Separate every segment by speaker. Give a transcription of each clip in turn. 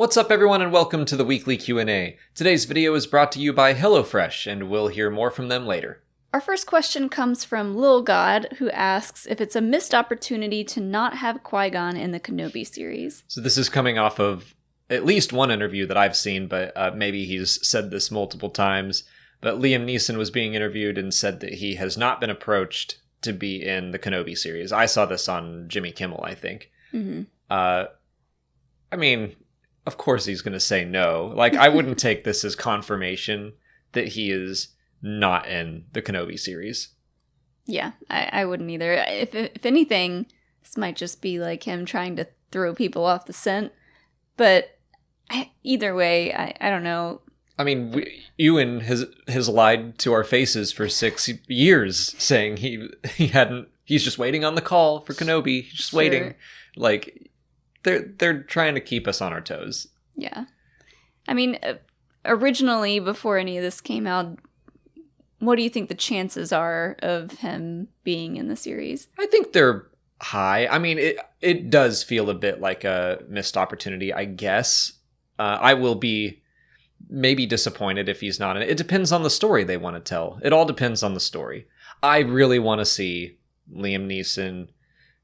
Speaker 1: What's up everyone and welcome to the weekly Q&A. Today's video is brought to you by HelloFresh and we'll hear more from them later.
Speaker 2: Our first question comes from Lil God, who asks if it's a missed opportunity to not have Qui-Gon in the Kenobi series.
Speaker 1: So this is coming off of at least one interview that I've seen, but maybe he's said this multiple times. But Liam Neeson was being interviewed and said that he has not been approached to be in the Kenobi series. I saw this on Jimmy Kimmel, I think.
Speaker 2: Mm-hmm.
Speaker 1: I mean, of course he's going to say no. Like, I wouldn't take this as confirmation that he is not in the Kenobi series.
Speaker 2: Yeah, I wouldn't either. If anything, this might just be like him trying to throw people off the scent. But either way, I don't know.
Speaker 1: I mean, Ewan has lied to our faces for 6 years, saying he's just waiting on the call for Kenobi. He's just waiting. Like, they're trying to keep us on our toes.
Speaker 2: Yeah. I mean, originally, before any of this came out, what do you think the chances are of him being in the series?
Speaker 1: I think they're high. I mean, it does feel a bit like a missed opportunity, I guess. I will be maybe disappointed if he's not in it. It depends on the story they want to tell. It all depends on the story. I really want to see Liam Neeson,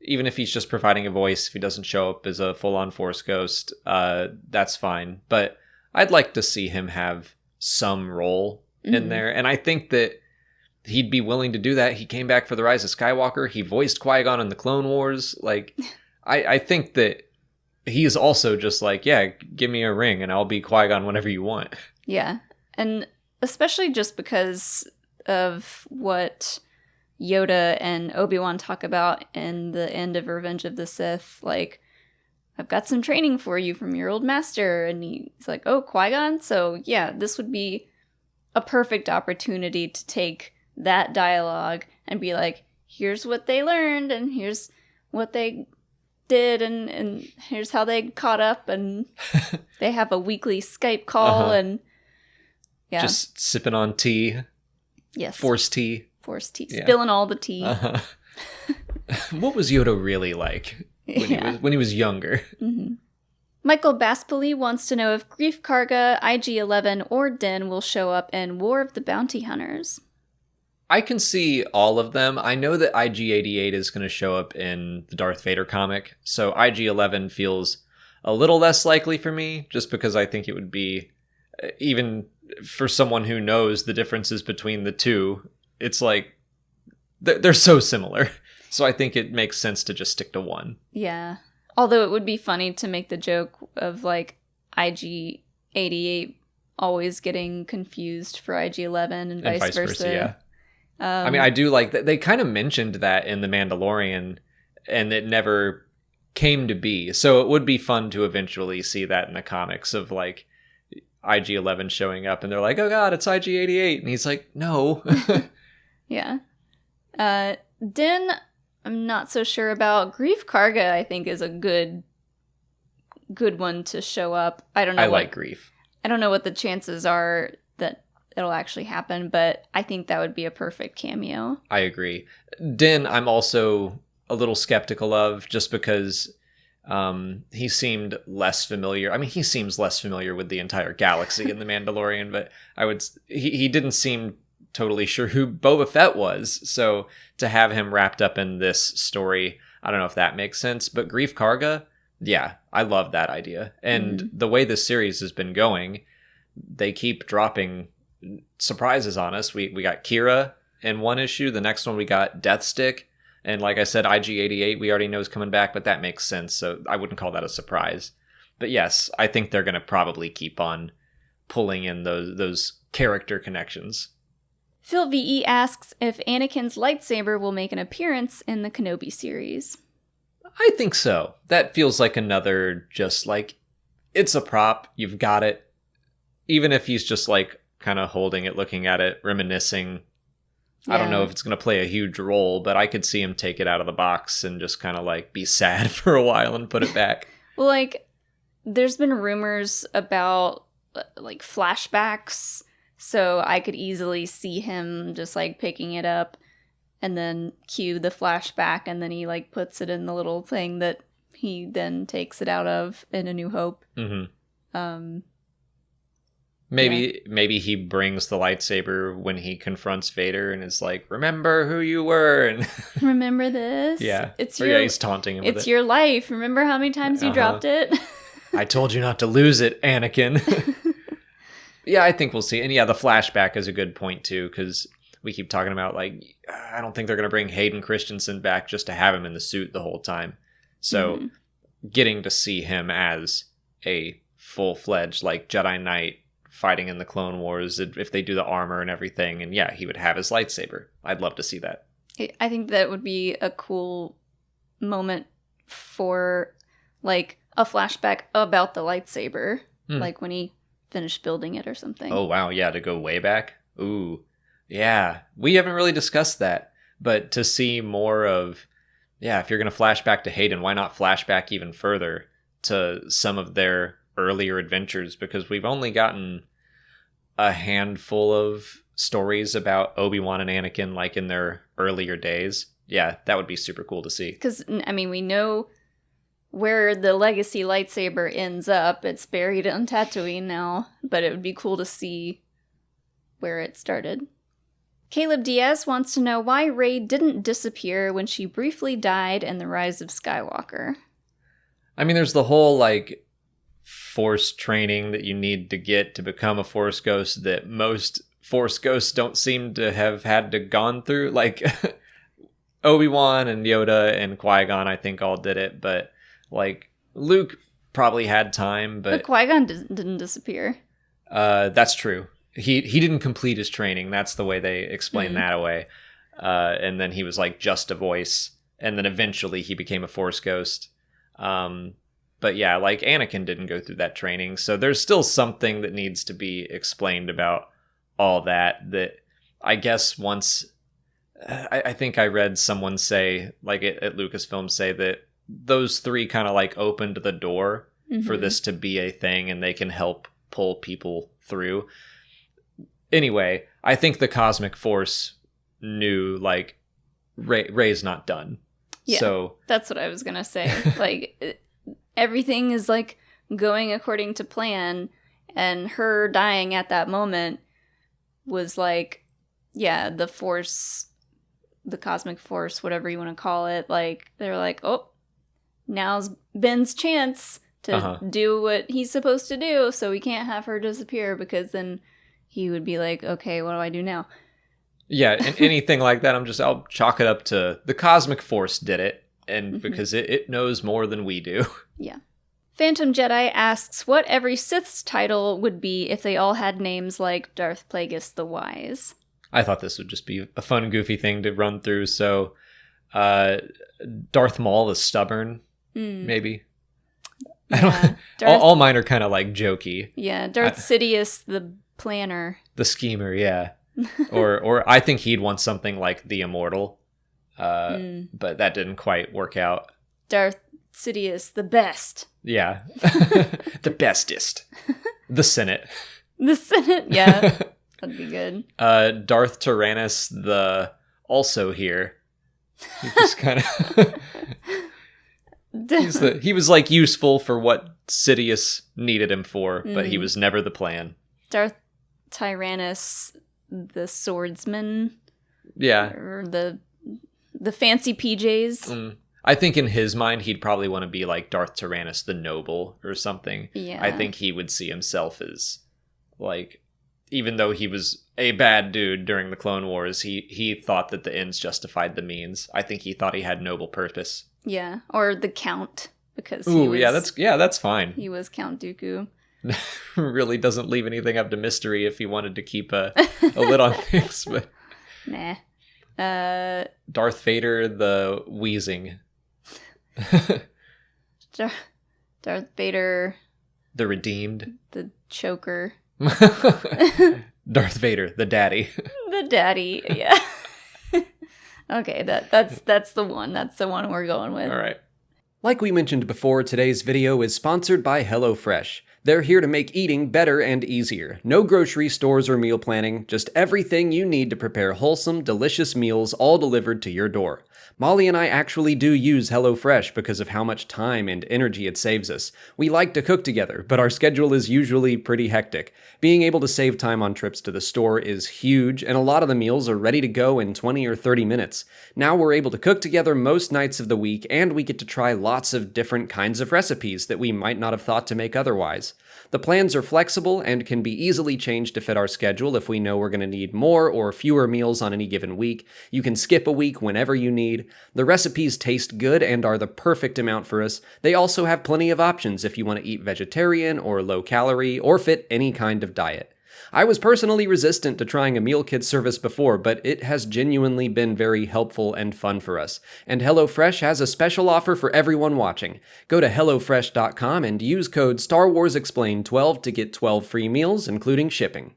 Speaker 1: even if he's just providing a voice, if he doesn't show up as a full-on Force ghost, that's fine. But I'd like to see him have some role in there. And I think that he'd be willing to do that. He came back for The Rise of Skywalker. He voiced Qui-Gon in the Clone Wars. Like, I think that he is also just like, yeah, give me a ring and I'll be Qui-Gon whenever you want.
Speaker 2: Yeah. And especially just because of what Yoda and Obi-Wan talk about in the end of Revenge of the Sith. Like, I've got some training for you from your old master. And he's like, oh, Qui-Gon? So yeah, this would be a perfect opportunity to take that dialogue and be like, here's what they learned and here's what they did and here's how they caught up, and they have a weekly Skype call and yeah.
Speaker 1: Just sipping on tea.
Speaker 2: Yes.
Speaker 1: Force tea.
Speaker 2: Yeah. Spilling all the tea.
Speaker 1: What was Yoda really like when he was younger?
Speaker 2: Mm-hmm. Michael Baspoli wants to know if Greef Karga, IG-11, or Din will show up in War of the Bounty Hunters.
Speaker 1: I can see all of them. I know that IG-88 is going to show up in the Darth Vader comic, so IG-11 feels a little less likely for me, just because I think it would be, even for someone who knows the differences between the two, it's like, they're so similar. So I think it makes sense to just stick to one.
Speaker 2: Yeah. Although it would be funny to make the joke of, like, IG-88 always getting confused for IG-11 and vice versa.
Speaker 1: Yeah. I mean, I do like that. They kind of mentioned that in The Mandalorian, and it never came to be. So it would be fun to eventually see that in the comics of, like, IG-11 showing up, and they're like, oh god, it's IG-88. And he's like, no.
Speaker 2: Yeah. Din, I'm not so sure about. Greef Karga, I think, is a good one to show up. I don't know.
Speaker 1: I like Greef.
Speaker 2: I don't know what the chances are that it'll actually happen, but I think that would be a perfect cameo.
Speaker 1: I agree. Din, I'm also a little skeptical of, just because he seemed less familiar. I mean, he seems less familiar with the entire galaxy in The Mandalorian, but he didn't seem totally sure who Boba Fett was. So to have him wrapped up in this story, I don't know if that makes sense. But Greef Karga, yeah, I love that idea. And the way this series has been going, they keep dropping surprises on us. We got Kira in one issue. The next one we got Death Stick. And like I said, IG-88 we already know is coming back, but that makes sense. So I wouldn't call that a surprise. But yes, I think they're going to probably keep on pulling in those character connections.
Speaker 2: Phil VE asks if Anakin's lightsaber will make an appearance in the Kenobi series.
Speaker 1: I think so. That feels like another, just like, it's a prop, you've got it. Even if he's just like kind of holding it, looking at it, reminiscing. Yeah. I don't know if it's going to play a huge role, but I could see him take it out of the box and just kind of like be sad for a while and put it back.
Speaker 2: Well, like, there's been rumors about like flashbacks. So I could easily see him just, like, picking it up and then cue the flashback, and then he, like, puts it in the little thing that he then takes it out of in A New Hope.
Speaker 1: Mm-hmm. Maybe he brings the lightsaber when he confronts Vader and is like, "Remember who you were," and
Speaker 2: remember this?
Speaker 1: yeah, he's taunting him.
Speaker 2: It's your life. Remember how many times you dropped it?
Speaker 1: I told you not to lose it, Anakin. Yeah, I think we'll see. And yeah, the flashback is a good point too, because we keep talking about like, I don't think they're going to bring Hayden Christensen back just to have him in the suit the whole time. So getting to see him as a full-fledged like Jedi Knight fighting in the Clone Wars, if they do the armor and everything, and yeah, he would have his lightsaber. I'd love to see that.
Speaker 2: I think that would be a cool moment for like a flashback about the lightsaber, like when he finished building it or something.
Speaker 1: Oh wow, yeah, to go way back. Ooh, yeah, we haven't really discussed that, but to see more of, yeah, if you're going to flash back to Hayden, why not flashback even further to some of their earlier adventures, because we've only gotten a handful of stories about Obi-Wan and Anakin like in their earlier days. Yeah, that would be super cool to see.
Speaker 2: Because, I mean, we know where the legacy lightsaber ends up. It's buried on Tatooine now, but it would be cool to see where it started. Caleb Diaz wants to know why Rey didn't disappear when she briefly died in The Rise of Skywalker.
Speaker 1: I mean, there's the whole, like, Force training that you need to get to become a Force ghost that most Force ghosts don't seem to have had to gone through. Like, Obi-Wan and Yoda and Qui-Gon, I think, all did it, but, like, Luke probably had time, but
Speaker 2: Qui-Gon didn't disappear.
Speaker 1: That's true. He didn't complete his training. That's the way they explain that away. And then he was, like, just a voice, and then eventually he became a Force ghost. But yeah, like Anakin didn't go through that training. So there's still something that needs to be explained about all that I guess once, I think I read someone say, like at Lucasfilm, say that those three kind of like opened the door for this to be a thing and they can help pull people through. Anyway, I think the Cosmic Force knew like Rey's not done.
Speaker 2: Yeah, so that's what I was going to say. Like, everything is like going according to plan, and her dying at that moment was like, yeah, the Force, the Cosmic Force, whatever you want to call it, like they're like, oh, now's Ben's chance to do what he's supposed to do, so we can't have her disappear, because then he would be like, okay, what do I do now? Yeah,
Speaker 1: and anything like that, I'll chalk it up to the Cosmic Force did it, and because it knows more than we do.
Speaker 2: Yeah. Phantom Jedi asks what every Sith's title would be if they all had names like Darth Plagueis the Wise.
Speaker 1: I thought this would just be a fun, goofy thing to run through. So, Darth Maul the Stubborn, maybe.
Speaker 2: Yeah,
Speaker 1: all mine are kind of like jokey.
Speaker 2: Yeah, Darth Sidious the Planner.
Speaker 1: The Schemer, yeah. or I think he'd want something like the Immortal, but that didn't quite work out.
Speaker 2: Darth Sidious the Best.
Speaker 1: Yeah. The bestest. The Senate.
Speaker 2: The Senate, yeah. That'd be good.
Speaker 1: Darth Tyrannus the Also Here. He just kind of... he was like useful for what Sidious needed him for, but he was never the plan.
Speaker 2: Darth Tyrannus the Swordsman.
Speaker 1: Yeah.
Speaker 2: Or the fancy PJs.
Speaker 1: I think in his mind, he'd probably want to be like Darth Tyrannus the Noble or something.
Speaker 2: Yeah.
Speaker 1: I think he would see himself as, like, even though he was a bad dude during the Clone Wars, he thought that the ends justified the means. I think he thought he had noble purpose.
Speaker 2: Yeah, or the Count, because
Speaker 1: that's fine.
Speaker 2: He was Count Dooku.
Speaker 1: Really doesn't leave anything up to mystery if he wanted to keep a lid on things, but
Speaker 2: nah.
Speaker 1: Darth Vader the Wheezing.
Speaker 2: Darth Vader
Speaker 1: the Redeemed.
Speaker 2: The Choker.
Speaker 1: Darth Vader the Daddy.
Speaker 2: The Daddy, yeah. Okay, that's the one. That's the one we're going with.
Speaker 1: All right.
Speaker 3: Like we mentioned before, today's video is sponsored by HelloFresh. They're here to make eating better and easier. No grocery stores or meal planning, just everything you need to prepare wholesome, delicious meals all delivered to your door. Molly and I actually do use HelloFresh because of how much time and energy it saves us. We like to cook together, but our schedule is usually pretty hectic. Being able to save time on trips to the store is huge, and a lot of the meals are ready to go in 20 or 30 minutes. Now we're able to cook together most nights of the week, and we get to try lots of different kinds of recipes that we might not have thought to make otherwise. The plans are flexible and can be easily changed to fit our schedule if we know we're going to need more or fewer meals on any given week. You can skip a week whenever you need. The recipes taste good and are the perfect amount for us. They also have plenty of options if you want to eat vegetarian or low calorie or fit any kind of diet. I was personally resistant to trying a meal kit service before, but it has genuinely been very helpful and fun for us. And HelloFresh has a special offer for everyone watching. Go to HelloFresh.com and use code StarWarsExplained12 to get 12 free meals, including shipping.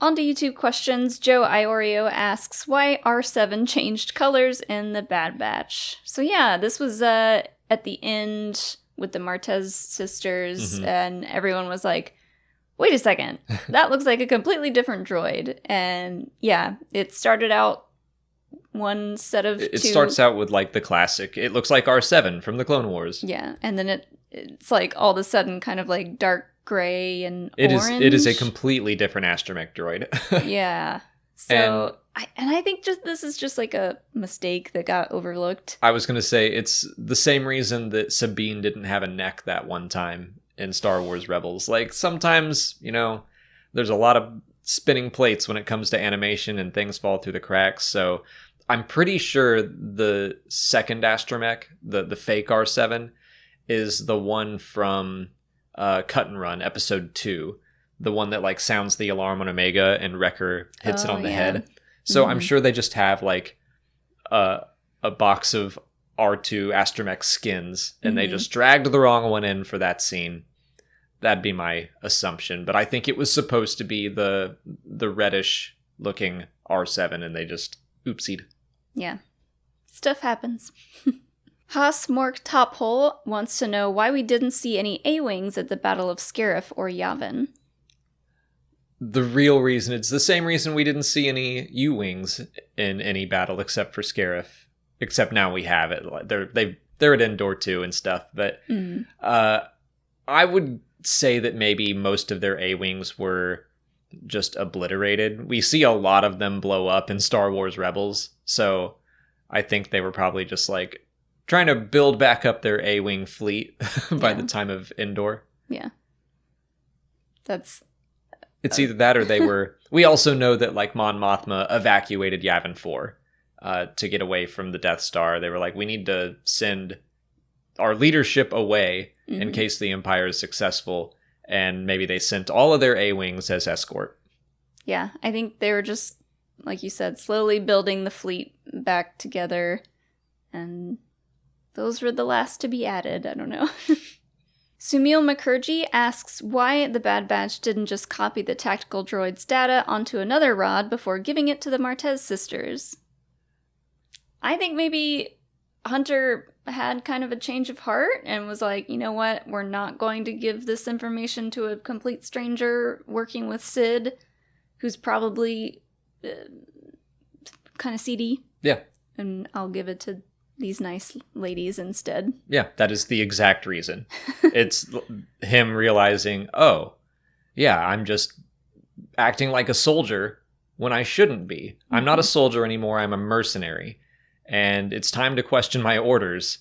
Speaker 2: On to YouTube questions. Joe Iorio asks why R7 changed colors in the Bad Batch. So yeah, this was at the end with the Martez sisters, and everyone was like, wait a second, that looks like a completely different droid. And yeah, it started out one set of
Speaker 1: It
Speaker 2: two.
Speaker 1: starts out with like the classic, it looks like R7 from the Clone Wars.
Speaker 2: Yeah, and then it's like all of a sudden kind of like dark gray and orange.
Speaker 1: It is a completely different astromech droid.
Speaker 2: Yeah. So I think this is just like a mistake that got overlooked.
Speaker 1: I was going to say, it's the same reason that Sabine didn't have a neck that one time in Star Wars Rebels. Like, sometimes, there's a lot of spinning plates when it comes to animation and things fall through the cracks. So I'm pretty sure the second astromech, the fake R7, is the one from Cut and Run, episode 2. The one that like sounds the alarm on Omega and Wrecker hits it on the head. So I'm sure they just have like a box of R2 astromech skins and they just dragged the wrong one in for that scene. That'd be my assumption. But I think it was supposed to be the reddish looking R7 and they just oopsied.
Speaker 2: Yeah. Stuff happens. Haas Mork Tophole wants to know why we didn't see any A-Wings at the Battle of Scarif or Yavin.
Speaker 1: The real reason, it's the same reason we didn't see any U-Wings in any battle except for Scarif. Except now we have it. They're at Endor too and stuff. But I would say that maybe most of their A-Wings were just obliterated. We see a lot of them blow up in Star Wars Rebels. So I think they were probably just like trying to build back up their A-Wing fleet by the time of Endor.
Speaker 2: Yeah.
Speaker 1: It's either that or they were... We also know that like Mon Mothma evacuated Yavin 4 to get away from the Death Star. They were like, we need to send our leadership away in case the Empire is successful. And maybe they sent all of their A-Wings as escort.
Speaker 2: Yeah, I think they were just, like you said, slowly building the fleet back together. And those were the last to be added. I don't know. Sumil Mukherjee asks why the Bad Batch didn't just copy the tactical droid's data onto another rod before giving it to the Martez sisters. I think maybe Hunter had kind of a change of heart and was like, you know what, we're not going to give this information to a complete stranger working with Sid, who's probably kind of seedy.
Speaker 1: Yeah.
Speaker 2: And I'll give it to these nice ladies instead.
Speaker 1: Yeah, that is the exact reason. It's him realizing, oh, yeah, I'm just acting like a soldier when I shouldn't be. I'm not a soldier anymore, I'm a mercenary. And it's time to question my orders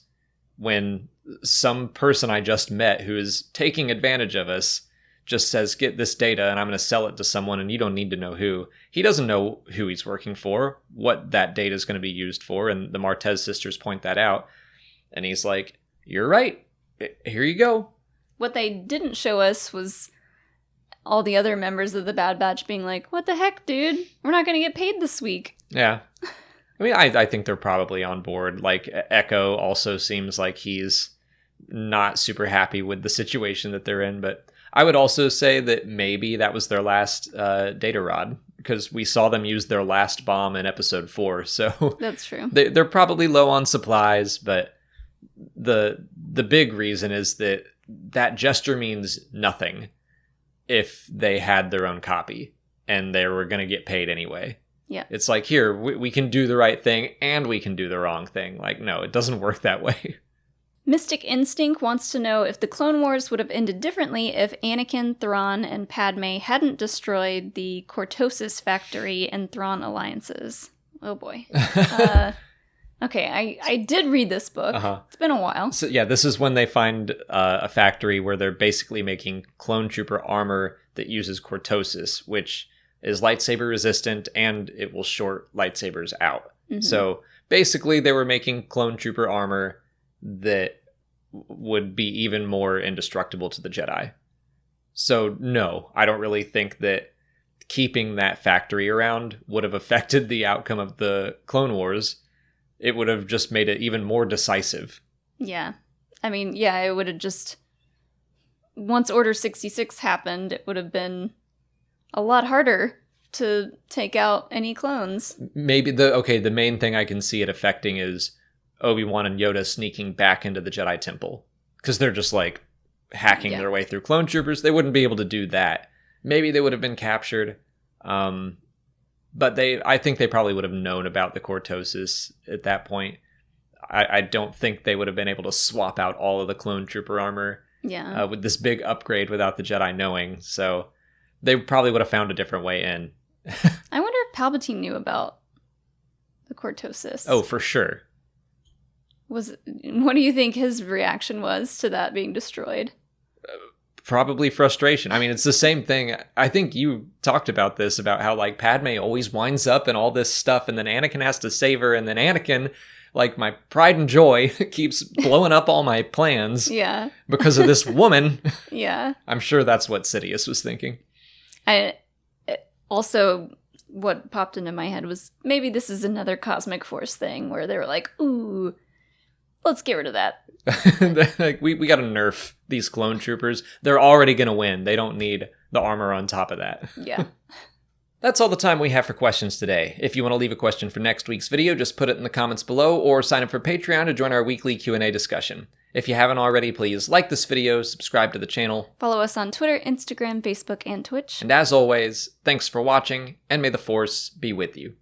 Speaker 1: when some person I just met who is taking advantage of us just says, get this data and I'm going to sell it to someone and you don't need to know who. He doesn't know who he's working for, what that data is going to be used for, and the Martez sisters point that out. And he's like, you're right. Here you go.
Speaker 2: What they didn't show us was all the other members of the Bad Batch being like, what the heck, dude? We're not going to get paid this week.
Speaker 1: Yeah. I mean, I think they're probably on board. Like, Echo also seems like he's not super happy with the situation that they're in. But I would also say that maybe that was their last data rod, because we saw them use their last bomb in episode 4. So
Speaker 2: that's true.
Speaker 1: They're probably low on supplies, but the big reason is that gesture means nothing if they had their own copy and they were going to get paid anyway.
Speaker 2: Yeah.
Speaker 1: It's like, here, we can do the right thing and we can do the wrong thing. Like, no, it doesn't work that way.
Speaker 2: Mystic Instinct wants to know if the Clone Wars would have ended differently if Anakin, Thrawn, and Padme hadn't destroyed the Cortosis factory and Thrawn alliances. Oh boy. Okay, I did read this book. It's been a while.
Speaker 1: So yeah, this is when they find a factory where they're basically making clone trooper armor that uses Cortosis, which is lightsaber resistant and it will short lightsabers out. So basically they were making clone trooper armor that would be even more indestructible to the Jedi. So no, I don't really think that keeping that factory around would have affected the outcome of the Clone Wars. It would have just made it even more decisive.
Speaker 2: Yeah. I mean, yeah, it would have just... Once Order 66 happened, it would have been a lot harder to take out any clones.
Speaker 1: Maybe the main thing I can see it affecting is Obi-Wan and Yoda sneaking back into the Jedi Temple. Because they're just like hacking their way through clone troopers. They wouldn't be able to do that. Maybe they would have been captured. But I think they probably would have known about the Cortosis at that point. I don't think they would have been able to swap out all of the clone trooper armor with this big upgrade without the Jedi knowing. So they probably would have found a different way in.
Speaker 2: I wonder if Palpatine knew about the Cortosis.
Speaker 1: Oh, for sure.
Speaker 2: What do you think his reaction was to that being destroyed?
Speaker 1: Probably frustration. I mean, it's the same thing. I think you talked about this, about how like Padme always winds up in all this stuff and then Anakin has to save her, and then Anakin, like my pride and joy, keeps blowing up all my plans because of this woman.
Speaker 2: Yeah.
Speaker 1: I'm sure that's what Sidious was thinking.
Speaker 2: Also, what popped into my head was maybe this is another Cosmic Force thing where they were like, ooh, let's get rid of that.
Speaker 1: Like we got to nerf these clone troopers. They're already going to win. They don't need the armor on top of that.
Speaker 2: Yeah.
Speaker 1: That's all the time we have for questions today. If you want to leave a question for next week's video, just put it in the comments below or sign up for Patreon to join our weekly Q&A discussion. If you haven't already, please like this video, subscribe to the channel.
Speaker 2: Follow us on Twitter, Instagram, Facebook, and Twitch.
Speaker 1: And as always, thanks for watching, and may the Force be with you.